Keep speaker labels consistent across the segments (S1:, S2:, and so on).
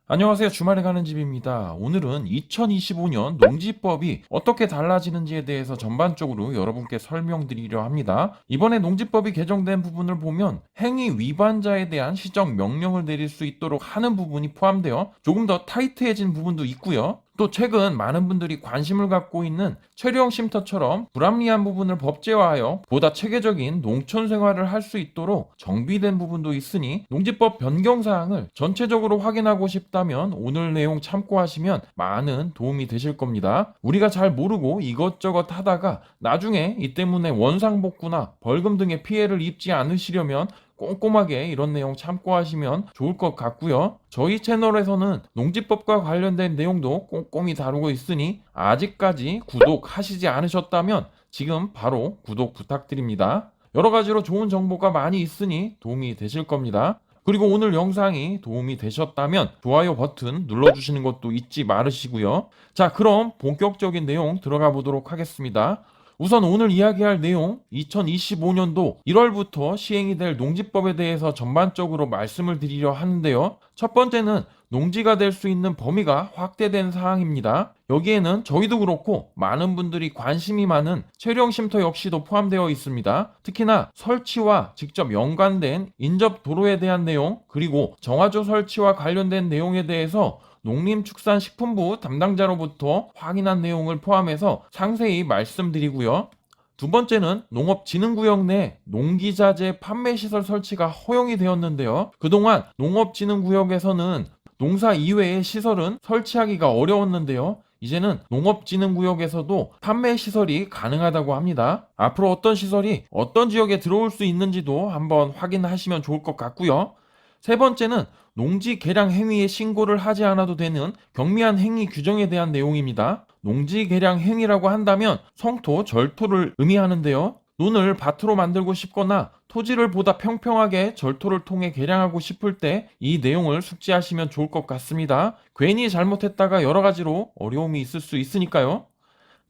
S1: 안녕하세요. 주말에 가는 집입니다. 오늘은 2025년 농지법이 어떻게 달라지는지에 대해서 전반적으로 여러분께 설명드리려 합니다. 이번에 농지법이 개정된 부분을 보면 행위 위반자에 대한 시정 명령을 내릴 수 있도록 하는 부분이 포함되어 조금 더 타이트해진 부분도 있고요. 또 최근 많은 분들이 관심을 갖고 있는 체류형 쉼터처럼 불합리한 부분을 법제화하여 보다 체계적인 농촌 생활을 할 수 있도록 정비된 부분도 있으니 농지법 변경 사항을 전체적으로 확인하고 싶다면 오늘 내용 참고하시면 많은 도움이 되실 겁니다. 우리가 잘 모르고 이것저것 하다가 나중에 이 때문에 원상복구나 벌금 등의 피해를 입지 않으시려면 꼼꼼하게 이런 내용 참고하시면 좋을 것 같고요. 저희 채널에서는 농지법과 관련된 내용도 꼼꼼히 다루고 있으니 아직까지 구독하시지 않으셨다면 지금 바로 구독 부탁드립니다. 여러 가지로 좋은 정보가 많이 있으니 도움이 되실 겁니다. 그리고 오늘 영상이 도움이 되셨다면 좋아요 버튼 눌러주시는 것도 잊지 말으시고요. 자, 그럼 본격적인 내용 들어가 보도록 하겠습니다. 우선 오늘 이야기할 내용 2025년도 1월부터 시행이 될 농지법에 대해서 전반적으로 말씀을 드리려 하는데요. 첫 번째는 농지가 될 수 있는 범위가 확대된 사항입니다. 여기에는 저희도 그렇고 많은 분들이 관심이 많은 체류형 쉼터 역시도 포함되어 있습니다. 특히나 설치와 직접 연관된 인접 도로에 대한 내용, 그리고 정화조 설치와 관련된 내용에 대해서 농림축산식품부 담당자로부터 확인한 내용을 포함해서 상세히 말씀드리고요. 두 번째는 농업진흥구역 내 농기자재 판매시설 설치가 허용이 되었는데요. 그동안 농업진흥구역에서는 농사 이외의 시설은 설치하기가 어려웠는데요. 이제는 농업진흥구역에서도 판매시설이 가능하다고 합니다. 앞으로 어떤 시설이 어떤 지역에 들어올 수 있는지도 한번 확인하시면 좋을 것 같고요. 세 번째는 농지 개량 행위에 신고를 하지 않아도 되는 경미한 행위 규정에 대한 내용입니다. 농지 개량 행위라고 한다면 성토, 절토를 의미하는데요. 논을 밭으로 만들고 싶거나 토지를 보다 평평하게 절토를 통해 개량하고 싶을 때 이 내용을 숙지하시면 좋을 것 같습니다. 괜히 잘못했다가 여러 가지로 어려움이 있을 수 있으니까요.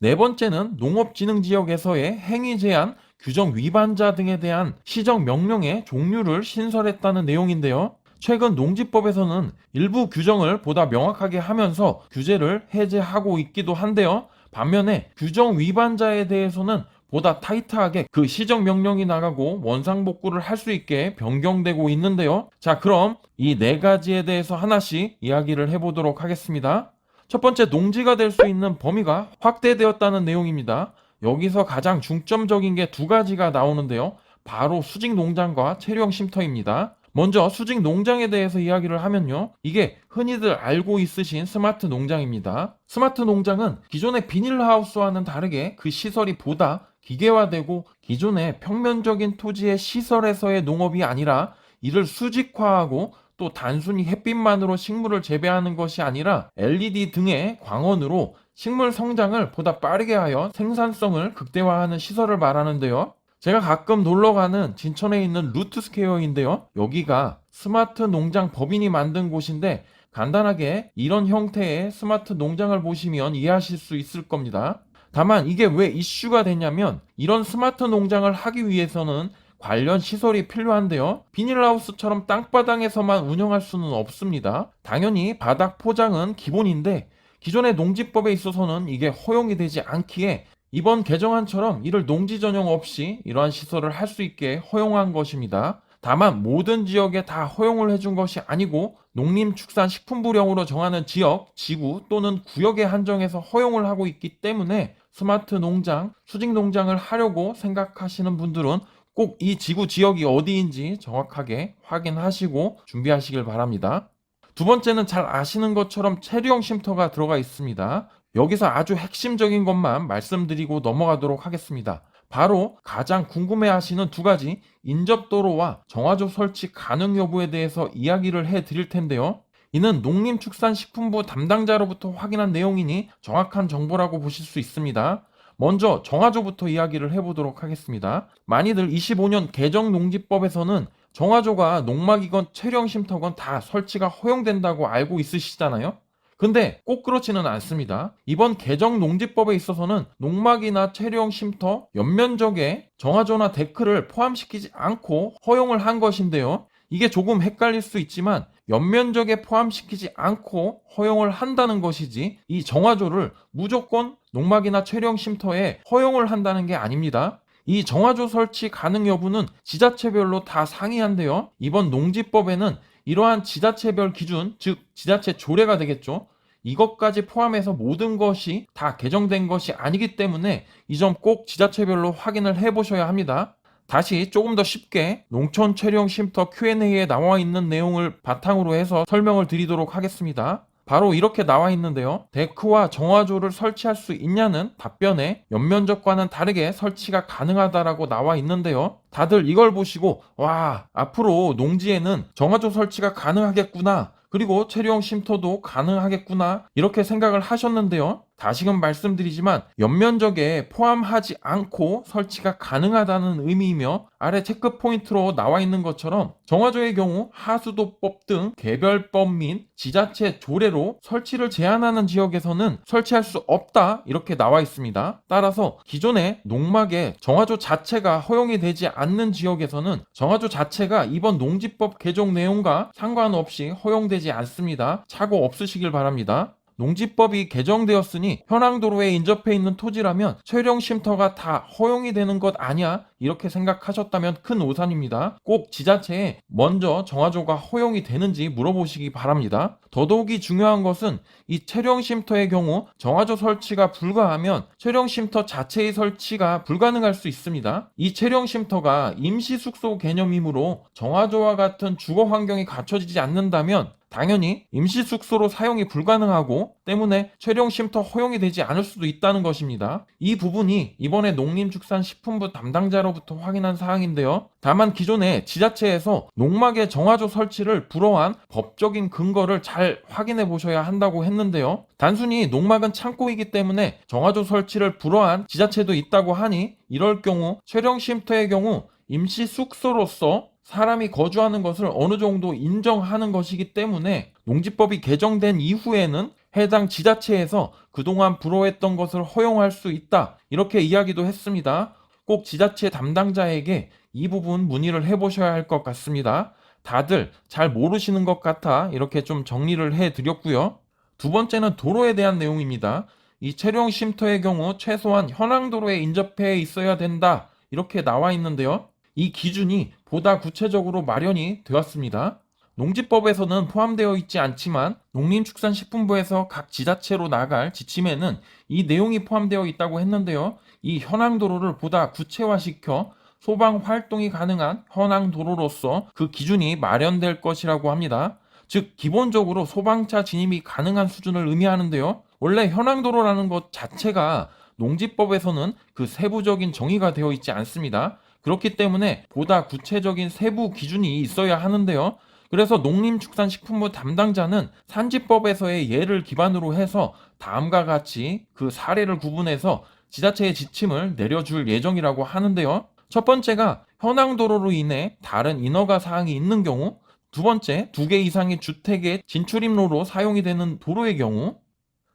S1: 네 번째는 농업진흥지역에서의 행위 제한, 규정 위반자 등에 대한 시정 명령의 종류를 신설했다는 내용인데요. 최근 농지법에서는 일부 규정을 보다 명확하게 하면서 규제를 해제하고 있기도 한데요. 반면에 규정 위반자에 대해서는 보다 타이트하게 그 시정 명령이 나가고 원상복구를 할 수 있게 변경되고 있는데요. 자, 그럼 이 네 가지에 대해서 하나씩 이야기를 해보도록 하겠습니다. 첫 번째, 농지가 될 수 있는 범위가 확대되었다는 내용입니다. 여기서 가장 중점적인 게 두 가지가 나오는데요. 바로 수직 농장과 체류형 쉼터입니다. 먼저 수직 농장에 대해서 이야기를 하면요. 이게 흔히들 알고 있으신 스마트 농장입니다. 스마트 농장은 기존의 비닐하우스와는 다르게 그 시설이 보다 기계화되고 기존의 평면적인 토지의 시설에서의 농업이 아니라 이를 수직화하고 또 단순히 햇빛만으로 식물을 재배하는 것이 아니라 LED 등의 광원으로 식물 성장을 보다 빠르게 하여 생산성을 극대화하는 시설을 말하는데요. 제가 가끔 놀러가는 진천에 있는 루트스퀘어인데요. 여기가 스마트 농장 법인이 만든 곳인데 간단하게 이런 형태의 스마트 농장을 보시면 이해하실 수 있을 겁니다. 다만 이게 왜 이슈가 됐냐면 이런 스마트 농장을 하기 위해서는 관련 시설이 필요한데요. 비닐하우스처럼 땅바닥에서만 운영할 수는 없습니다. 당연히 바닥 포장은 기본인데 기존의 농지법에 있어서는 이게 허용이 되지 않기에 이번 개정안처럼 이를 농지 전용 없이 이러한 시설을 할 수 있게 허용한 것입니다. 다만 모든 지역에 다 허용을 해준 것이 아니고 농림축산식품부령으로 정하는 지역, 지구 또는 구역에 한정해서 허용을 하고 있기 때문에 스마트 농장, 수직 농장을 하려고 생각하시는 분들은 꼭 이 지구 지역이 어디인지 정확하게 확인하시고 준비하시길 바랍니다. 두 번째는 잘 아시는 것처럼 체류형 쉼터가 들어가 있습니다. 여기서 아주 핵심적인 것만 말씀드리고 넘어가도록 하겠습니다. 바로 가장 궁금해 하시는 두 가지 인접도로와 정화조 설치 가능 여부에 대해서 이야기를 해 드릴 텐데요. 이는 농림축산식품부 담당자로부터 확인한 내용이니 정확한 정보라고 보실 수 있습니다. 먼저 정화조부터 이야기를 해보도록 하겠습니다. 많이들 25년 개정 농지법에서는 정화조가 농막이건 체류형 쉼터건 다 설치가 허용된다고 알고 있으시잖아요. 근데 꼭 그렇지는 않습니다. 이번 개정 농지법에 있어서는 농막이나 체류형 쉼터, 연면적에 정화조나 데크를 포함시키지 않고 허용을 한 것인데요. 이게 조금 헷갈릴 수 있지만 연면적에 포함시키지 않고 허용을 한다는 것이지 이 정화조를 무조건 농막이나 채령 쉼터에 허용을 한다는 게 아닙니다. 이 정화조 설치 가능 여부는 지자체별로 다 상이한데요. 이번 농지법에는 이러한 지자체별 기준, 즉 지자체 조례가 되겠죠. 이것까지 포함해서 모든 것이 다 개정된 것이 아니기 때문에 이 점 꼭 지자체별로 확인을 해보셔야 합니다. 다시 조금 더 쉽게 농촌 채령 쉼터 Q&A에 나와 있는 내용을 바탕으로 해서 설명을 드리도록 하겠습니다. 바로 이렇게 나와 있는데요. 데크와 정화조를 설치할 수 있냐는 답변에 연면적과는 다르게 설치가 가능하다라고 나와 있는데요. 다들 이걸 보시고 와, 앞으로 농지에는 정화조 설치가 가능하겠구나, 그리고 채령 쉼터도 가능하겠구나, 이렇게 생각을 하셨는데요. 다시금 말씀드리지만 연면적에 포함하지 않고 설치가 가능하다는 의미이며, 아래 체크 포인트로 나와 있는 것처럼 정화조의 경우 하수도법 등 개별법 및 지자체 조례로 설치를 제한하는 지역에서는 설치할 수 없다, 이렇게 나와 있습니다. 따라서 기존의 농막에 정화조 자체가 허용이 되지 않는 지역에서는 정화조 자체가 이번 농지법 개정 내용과 상관없이 허용되지 않습니다. 착오 없으시길 바랍니다. 농지법이 개정되었으니 현황도로에 인접해 있는 토지라면 채령 쉼터가 다 허용이 되는 것 아니야? 이렇게 생각하셨다면 큰 오산입니다. 꼭 지자체에 먼저 정화조가 허용이 되는지 물어보시기 바랍니다. 더더욱이 중요한 것은 이 채령 쉼터의 경우 정화조 설치가 불가하면 채령 쉼터 자체의 설치가 불가능할 수 있습니다. 이 채령 쉼터가 임시 숙소 개념이므로 정화조와 같은 주거 환경이 갖춰지지 않는다면 당연히 임시 숙소로 사용이 불가능하고 때문에 채령 쉼터 허용이 되지 않을 수도 있다는 것입니다. 이 부분이 이번에 농림축산식품부 담당자로부터 확인한 사항인데요. 다만 기존에 지자체에서 농막의 정화조 설치를 불허한 법적인 근거를 잘 확인해 보셔야 한다고 했는데요. 단순히 농막은 창고이기 때문에 정화조 설치를 불허한 지자체도 있다고 하니, 이럴 경우 채령 쉼터의 경우 임시 숙소로서 사람이 거주하는 것을 어느 정도 인정하는 것이기 때문에 농지법이 개정된 이후에는 해당 지자체에서 그동안 불허했던 것을 허용할 수 있다, 이렇게 이야기도 했습니다. 꼭 지자체 담당자에게 이 부분 문의를 해보셔야 할 것 같습니다. 다들 잘 모르시는 것 같아 이렇게 좀 정리를 해드렸고요. 두 번째는 도로에 대한 내용입니다. 이 채령 쉼터의 경우 최소한 현황도로에 인접해 있어야 된다, 이렇게 나와 있는데요. 이 기준이 보다 구체적으로 마련이 되었습니다. 농지법에서는 포함되어 있지 않지만 농림축산식품부에서 각 지자체로 나갈 지침에는 이 내용이 포함되어 있다고 했는데요. 이 현황도로를 보다 구체화시켜 소방 활동이 가능한 현황도로로서 그 기준이 마련될 것이라고 합니다. 즉 기본적으로 소방차 진입이 가능한 수준을 의미하는데요. 원래 현황도로라는 것 자체가 농지법에서는 그 세부적인 정의가 되어 있지 않습니다. 그렇기 때문에 보다 구체적인 세부 기준이 있어야 하는데요. 그래서 농림축산식품부 담당자는 산지법에서의 예를 기반으로 해서 다음과 같이 그 사례를 구분해서 지자체의 지침을 내려줄 예정이라고 하는데요. 첫 번째가 현황도로로 인해 다른 인허가 사항이 있는 경우, 두 번째, 2개 이상의 주택의 진출입로로 사용이 되는 도로의 경우,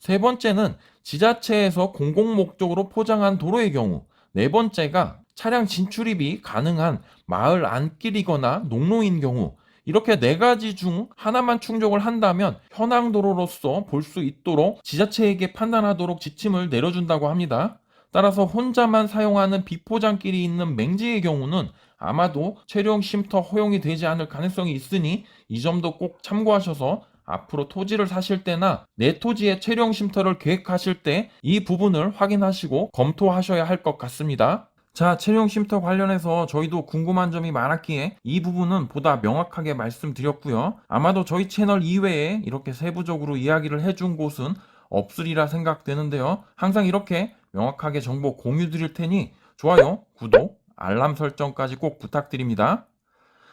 S1: 세 번째는 지자체에서 공공목적으로 포장한 도로의 경우, 네 번째가 차량 진출입이 가능한 마을 안길이거나 농로인 경우, 이렇게 네 가지 중 하나만 충족을 한다면 현황도로로서 볼 수 있도록 지자체에게 판단하도록 지침을 내려준다고 합니다. 따라서 혼자만 사용하는 비포장길이 있는 맹지의 경우는 아마도 채령 쉼터 허용이 되지 않을 가능성이 있으니 이 점도 꼭 참고하셔서 앞으로 토지를 사실 때나 내 토지에 채령 쉼터를 계획하실 때 이 부분을 확인하시고 검토하셔야 할 것 같습니다. 자, 채령 쉼터 관련해서 저희도 궁금한 점이 많았기에 이 부분은 보다 명확하게 말씀드렸고요. 아마도 저희 채널 이외에 이렇게 세부적으로 이야기를 해준 곳은 없으리라 생각되는데요. 항상 이렇게 명확하게 정보 공유 드릴 테니 좋아요, 구독, 알람 설정까지 꼭 부탁드립니다.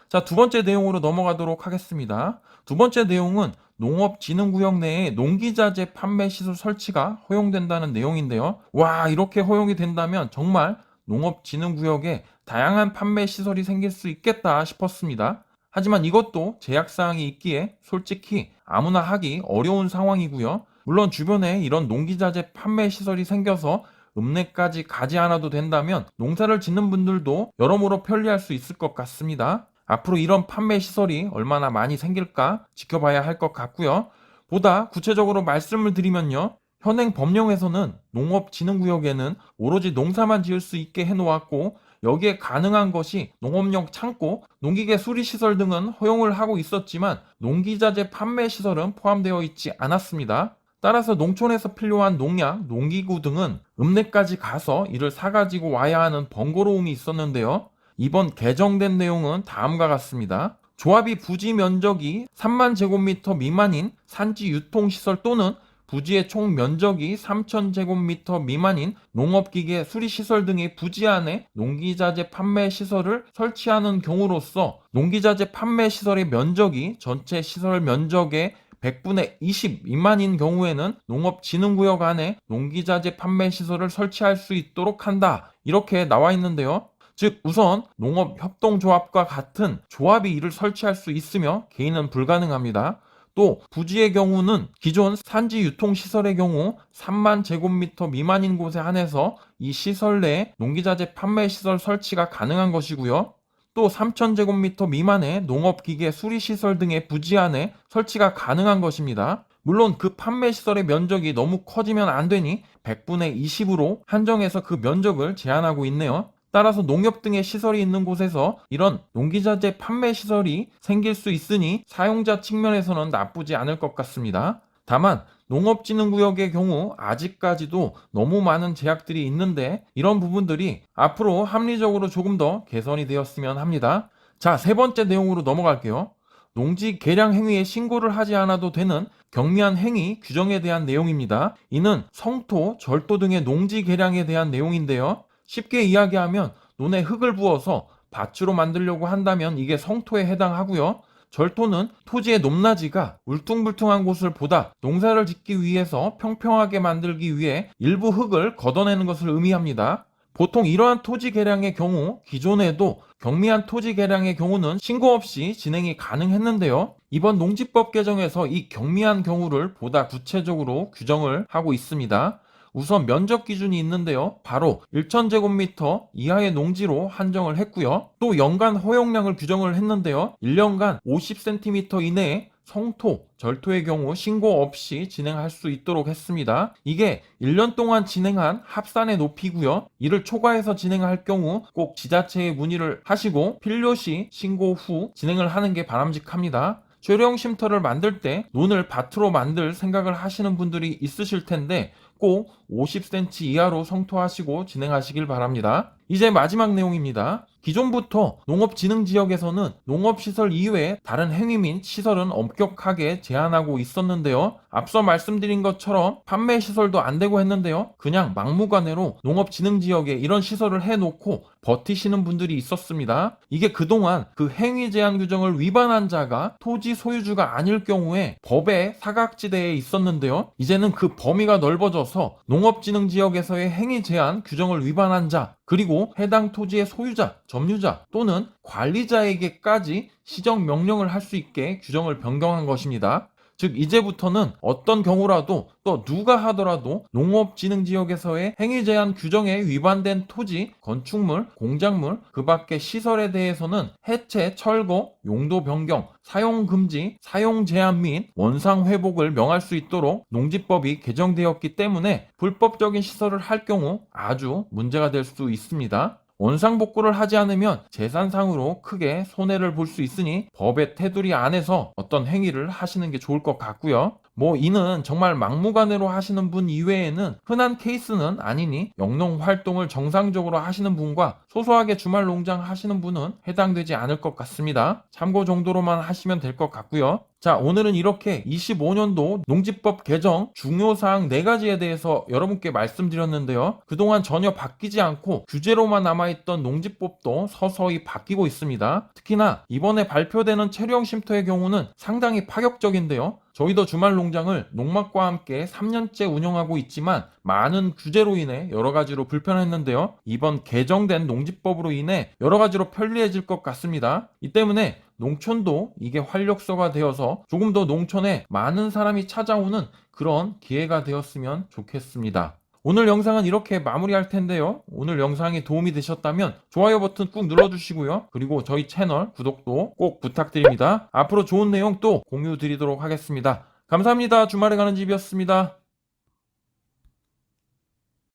S1: 자, 두 번째 내용으로 넘어가도록 하겠습니다. 두 번째 내용은 농업진흥구역 내에 농기자재 판매 시설 설치가 허용된다는 내용인데요. 와, 이렇게 허용이 된다면 정말 농업진흥구역에 다양한 판매 시설이 생길 수 있겠다 싶었습니다. 하지만 이것도 제약사항이 있기에 솔직히 아무나 하기 어려운 상황이고요. 물론 주변에 이런 농기자재 판매 시설이 생겨서 읍내까지 가지 않아도 된다면 농사를 짓는 분들도 여러모로 편리할 수 있을 것 같습니다. 앞으로 이런 판매 시설이 얼마나 많이 생길까 지켜봐야 할 것 같고요. 보다 구체적으로 말씀을 드리면요. 현행 법령에서는 농업진흥구역에는 오로지 농사만 지을 수 있게 해놓았고, 여기에 가능한 것이 농업용 창고, 농기계 수리시설 등은 허용을 하고 있었지만 농기자재 판매시설은 포함되어 있지 않았습니다. 따라서 농촌에서 필요한 농약, 농기구 등은 읍내까지 가서 이를 사가지고 와야 하는 번거로움이 있었는데요. 이번 개정된 내용은 다음과 같습니다. 조합이 부지 면적이 3만 제곱미터 미만인 산지 유통시설 또는 부지의 총 면적이 3,000제곱미터 미만인 농업기계 수리시설 등의 부지 안에 농기자재 판매시설을 설치하는 경우로서 농기자재 판매시설의 면적이 전체 시설 면적의 100분의 20 미만인 경우에는 농업진흥구역 안에 농기자재 판매시설을 설치할 수 있도록 한다. 이렇게 나와 있는데요. 즉 우선 농업협동조합과 같은 조합이 이를 설치할 수 있으며 개인은 불가능합니다. 또 부지의 경우는 기존 산지 유통시설의 경우 3만 제곱미터 미만인 곳에 한해서 이 시설 내에 농기자재 판매시설 설치가 가능한 것이고요. 또 3,000제곱미터 미만의 농업기계 수리시설 등의 부지 안에 설치가 가능한 것입니다. 물론 그 판매시설의 면적이 너무 커지면 안 되니 100분의 20으로 한정해서 그 면적을 제한하고 있네요. 따라서 농협 등의 시설이 있는 곳에서 이런 농기자재 판매 시설이 생길 수 있으니 사용자 측면에서는 나쁘지 않을 것 같습니다. 다만 농업진흥구역의 경우 아직까지도 너무 많은 제약들이 있는데 이런 부분들이 앞으로 합리적으로 조금 더 개선이 되었으면 합니다. 자, 세 번째 내용으로 넘어갈게요. 농지 개량 행위에 신고를 하지 않아도 되는 경미한 행위 규정에 대한 내용입니다. 이는 성토, 절도 등의 농지 개량에 대한 내용인데요. 쉽게 이야기하면 논에 흙을 부어서 밭으로 만들려고 한다면 이게 성토에 해당하고요. 절토는 토지의 높낮이가 울퉁불퉁한 곳을 보다 농사를 짓기 위해서 평평하게 만들기 위해 일부 흙을 걷어내는 것을 의미합니다. 보통 이러한 토지 개량의 경우 기존에도 경미한 토지 개량의 경우는 신고 없이 진행이 가능했는데요. 이번 농지법 개정에서 이 경미한 경우를 보다 구체적으로 규정을 하고 있습니다. 우선 면적 기준이 있는데요. 바로 1,000제곱미터 이하의 농지로 한정을 했고요. 또 연간 허용량을 규정을 했는데요. 1년간 50cm 이내에 성토, 절토의 경우 신고 없이 진행할 수 있도록 했습니다. 이게 1년 동안 진행한 합산의 높이고요. 이를 초과해서 진행할 경우 꼭 지자체에 문의를 하시고 필요시 신고 후 진행을 하는 게 바람직합니다. 조령 쉼터를 만들 때 논을 밭으로 만들 생각을 하시는 분들이 있으실 텐데 꼭 50cm 이하로 성토하시고 진행하시길 바랍니다. 이제 마지막 내용입니다. 기존부터 농업진흥지역에서는 농업시설 이외에 다른 행위 및 시설은 엄격하게 제한하고 있었는데요. 앞서 말씀드린 것처럼 판매시설도 안 되고 했는데요. 그냥 막무가내로 농업진흥지역에 이런 시설을 해놓고 버티시는 분들이 있었습니다. 이게 그동안 그 행위 제한 규정을 위반한 자가 토지 소유주가 아닐 경우에 법의 사각지대에 있었는데요. 이제는 그 범위가 넓어져서 농업진흥지역에서의 행위 제한 규정을 위반한 자, 그리고 해당 토지의 소유자, 점유자 또는 관리자에게까지 시정 명령을 할 수 있게 규정을 변경한 것입니다. 즉 이제부터는 어떤 경우라도 또 누가 하더라도 농업진흥지역에서의 행위 제한 규정에 위반된 토지, 건축물, 공작물, 그 밖의 시설에 대해서는 해체, 철거, 용도 변경, 사용 금지, 사용 제한 및 원상 회복을 명할 수 있도록 농지법이 개정되었기 때문에 불법적인 시설을 할 경우 아주 문제가 될 수 있습니다. 원상복구를 하지 않으면 재산상으로 크게 손해를 볼 수 있으니 법의 테두리 안에서 어떤 행위를 하시는 게 좋을 것 같고요. 이는 정말 막무가내로 하시는 분 이외에는 흔한 케이스는 아니니 영농 활동을 정상적으로 하시는 분과 소소하게 주말 농장 하시는 분은 해당되지 않을 것 같습니다. 참고 정도로만 하시면 될 것 같고요. 자, 오늘은 이렇게 25년도 농지법 개정 중요사항 4가지에 대해서 여러분께 말씀드렸는데요. 그동안 전혀 바뀌지 않고 규제로만 남아있던 농지법도 서서히 바뀌고 있습니다. 특히나 이번에 발표되는 체류형 쉼터의 경우는 상당히 파격적인데요. 저희도 주말 농장을 농막과 함께 3년째 운영하고 있지만 많은 규제로 인해 여러 가지로 불편했는데요. 이번 개정된 농지법으로 인해 여러 가지로 편리해질 것 같습니다. 이 때문에 농촌도 이게 활력소가 되어서 조금 더 농촌에 많은 사람이 찾아오는 그런 기회가 되었으면 좋겠습니다. 오늘 영상은 이렇게 마무리할 텐데요. 오늘 영상이 도움이 되셨다면 좋아요 버튼 꾹 눌러주시고요. 그리고 저희 채널 구독도 꼭 부탁드립니다. 앞으로 좋은 내용 또 공유 드리도록 하겠습니다. 감사합니다. 주말에 가는 집이었습니다.